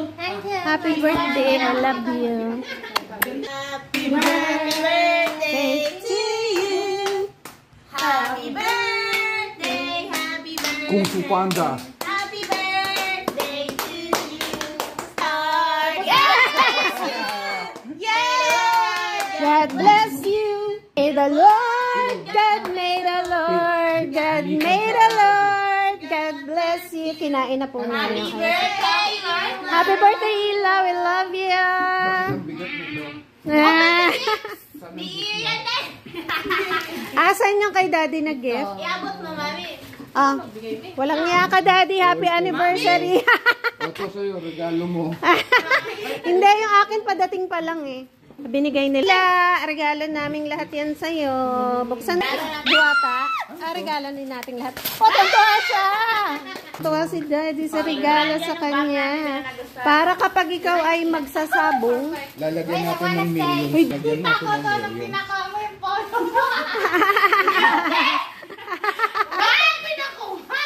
Happy birthday, I love you. Happy birthday to you. Happy birthday, happy birthday. Kung Fu Panda. Happy birthday to you. Star. Yeah! God bless you. May the Lord, God may the Lord, God may the Lord, God bless you. Kinain na po niya yung Birthday, Happy birthday, Ila. We love you. Asan yung kay Daddy na gift? Iabot mo, mami. Ah, walang niya ka, Daddy. Happy anniversary. Ito sa'yo, regalo mo. Hindi, yung akin padating pa lang eh. Binigay nila. Regalo naming lahat yan sa'yo. Buksan na. Diwata. Regalo din natin lahat. Tuwa siya. Tuwa si Daddy sa regalo sa kanya. Para kapag ikaw ay magsasabong. Lalagyan natin ng million. Lalagyan natin ng million. Pinaka mo yung photo mo. Bakit pinakuha?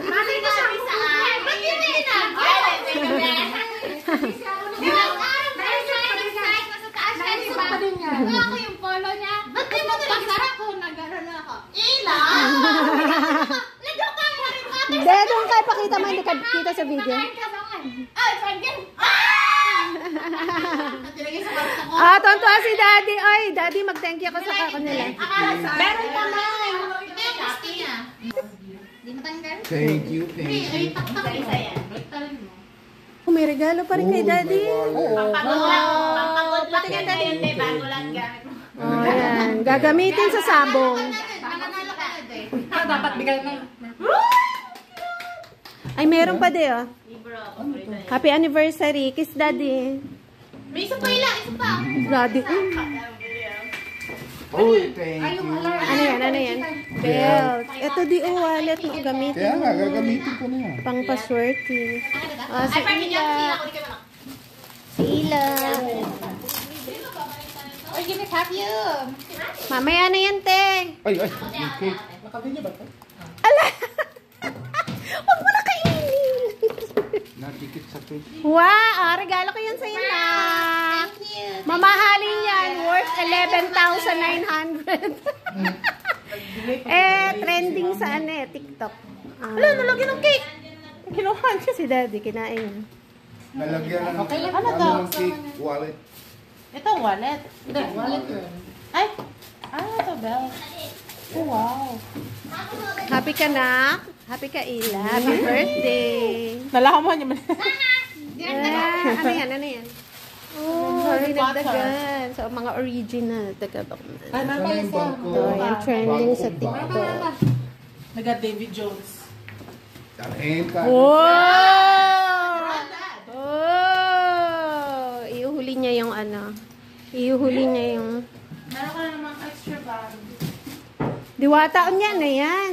Bakit na sabi saan? Ba't yun na ako yung polo niya. Ba't di mo nagsarap ko? Nag-aroon ako. Ila! Nagkakang mo rin ka. Hindi, doon kayo pakita mo. Hindi ka kita sa video. Ay, Franken! Natilagay sa kwarto ko. Tontuwa si Daddy. Ay, Daddy, mag-thank you ako sa kanila. Meron pa na. Di matanggal? Thank you, thank Ay, you. taktak isa yan. Baliktad mo. May regalo pa rin kay Daddy. Pampagod lang yan ngayon, may bago lang gamit mo. Oh, yan. Gagamitin sa sabong. Mananalo ka na, eh. Dapat bigay mo. Ay, meron pa din, oh. Libro. Happy anniversary. Kiss Daddy. May isa pa ilang, isa pa. Daddy. Uy, thank you. Ano yan? Ano yan? Belt. Ito di wallet mo gamitin. Kaya nga, gagamitin ko na yan. Pang paswerte. Si Ila. Si Ila. Or give me half you. Mamaya na yan, te. Ay, yung cake. Ala! Huwag mo na kainin. Natikit sa cake. Wow! Regalo ko yan sa'yo na. Mamahalin yan. Worth 11,900. Trending sa TikTok. Ala, nalagyan ng cake. Kinuha niya si Daddy. Kinain niya. Nalagyan ng Okay lang. ano ng cake, wallet. Ito, wallet. Hindi, wallet yun. Ay! Ito, bell. Oh, wow. Happy ka na? Happy ka, Ila. Happy birthday. Nalaman niya man. Ano yan? Ano yan? Oh, dinagdagan. So, mga original. Taga-bakman. Ay, meron pa Ano yung isa. bangko? Ito, yung trending sa Bangko. TikTok. Naga David Jones. Dalhin ka. Wow! Oh! Iuhuli niya yung ano. Iuhuli niya yung... Meron ka na namang extra bag. Diwata niya na yan.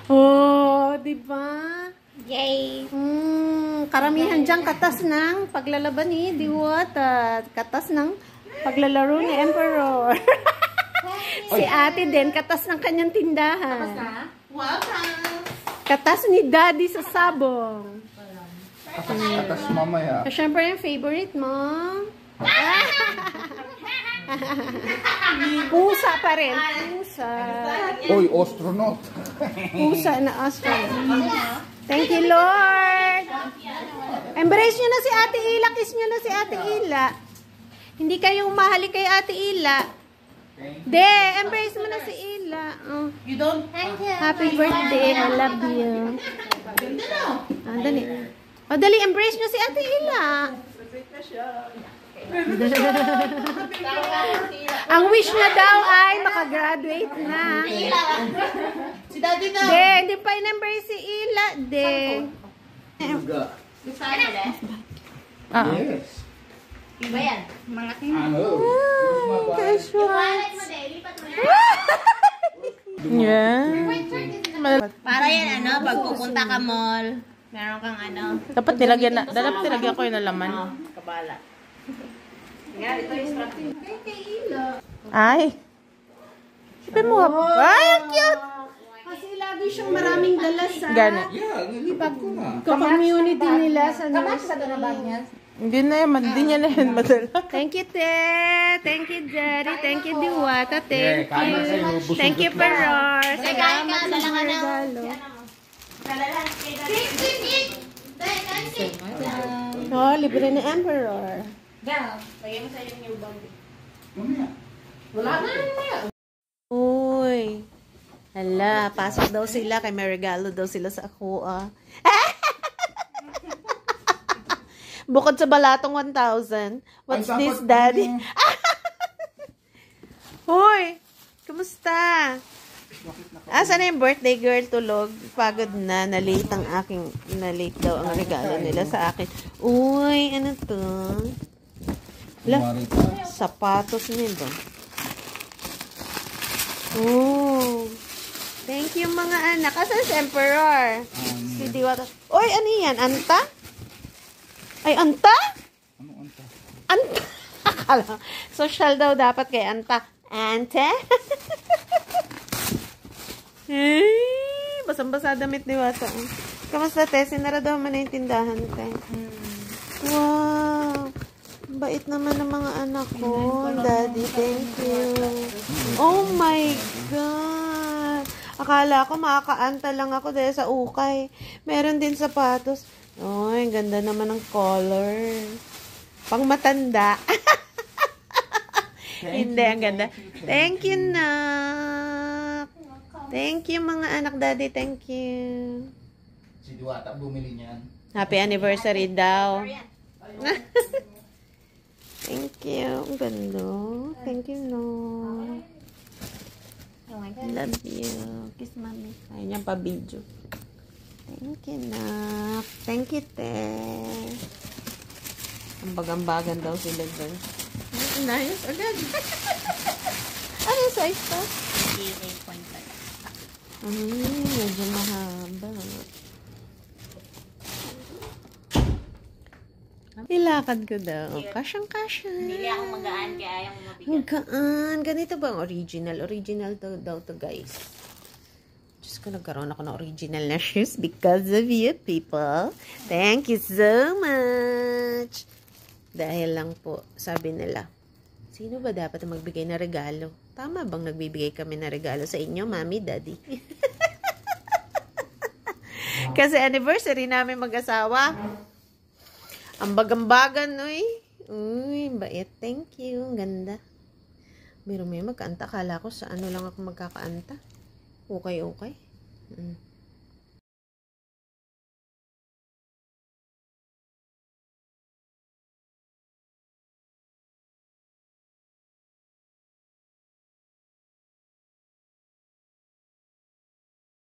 Oh, diba? Yay! Karamihan dyan katas ng paglalaban ni Diwata. Katas ng paglalaro ni Emperor. Si ate din, katas ng kanyang tindahan. Wow, Franz. Katas ni Daddy sa sabong. Atas mamaya. Siyempre yung favorite mo. Pusa pa rin. Pusa. Oy, astronaut. Pusa na astronaut. Thank you, Lord. Embrace nyo na si Ate Ila. Kiss nyo na si Ate Ila. Hindi kayong mahali kay Ate Ila. De, embrace mo na si Ila. Oh. You don't? Happy birthday. I love you. Dali. Dali, embrace nyo si Ate Ila. Ang wish na daw ay makagraduate na. Si Daddy na. De, hindi pa in-embrace si Ila. De. Gusto mo de? Yes. Iba yan. Mga Ano? Casual. wallet mo de. Lipat mo yan. Yeah. Para yan, ano, pag pupunta ka mall, meron kang ano. Dapat nilagyan ko yung laman. Kabala. Ay. Sabi mo nga. Ay, ang cute. Kasi lagi siyang maraming dala sa Gana. Yeah, nilipag ko na. community nila sa Kamas sa nursery. bag niya. Hindi na yan, hindi niya na yan madala. Thank you, Te. Thank you, Daddy. Thank you, Diwata. Eh, Thank kain na you. sa'yo, busog Thank you, na. Peror. Kain ka, Salamat sa dala ka mga ng- regalo. Cake! Dahil, cake! Oh, libre ni Emperor. Mamaya. Uy. Hala, pasok daw sila. Kay may regalo daw sila sa ako, ah. Bukod sa balatong 1,000. What's Ay, this, dapat Daddy? ano, Hoy! Kumusta? Asa na yung birthday girl tulog? Pagod na. Na-late ang aking... Na-late daw ang regalo nila sa akin. Uy, ano to? La, Marita. sapatos nila. Oh. Thank you mga anak. Asan si Emperor? Si Diwata. Uy, ano yan? Anta? Ay, Anta? Ano anta? Anta? Akala. Social daw dapat kay Anta. Ante? Hey, basang-basa damit ni Wata. Kamusta, te? Sinara daw man na yung tindahan, te. Wow. Bait naman ng mga anak ko. Daddy, thank you. Oh my God. Akala ko makakaanta lang ako dahil sa ukay. Meron din sapatos. Oh, ang ganda naman ng color. Pang matanda. Hindi, ang ganda. Thank you, nak. Thank you, mga anak, Daddy. Thank you. Si Diwata bumili niyan. Happy anniversary daw. Thank you. Ang ganda. Thank you, no. Love you. Kiss mommy. Ayun yan pa video. Thank you, nak. Thank you, te. Ambag-ambagan daw sila dyan. Nice. Agad. Ano yung size to? Medyo mahaba. Ilakad ko daw. Kasyang-kasya. Hindi ako magaan kaya ayaw mo mabigat. Magkaan. Ganito ba ang original? Original to, daw to, guys. Diyos ko, nagkaroon ako ng original na shoes because of you, people. Thank you so much. Dahil lang po, sabi nila, sino ba dapat ang magbigay na regalo? Tama bang nagbibigay kami na regalo sa inyo, Mami, Daddy? Kasi anniversary namin mag-asawa. Ambag-ambagan, uy. Uy, bait. Thank you. Ang ganda. Meron may magkaanta. Kala ko sa ano lang ako magkakaanta. Okay.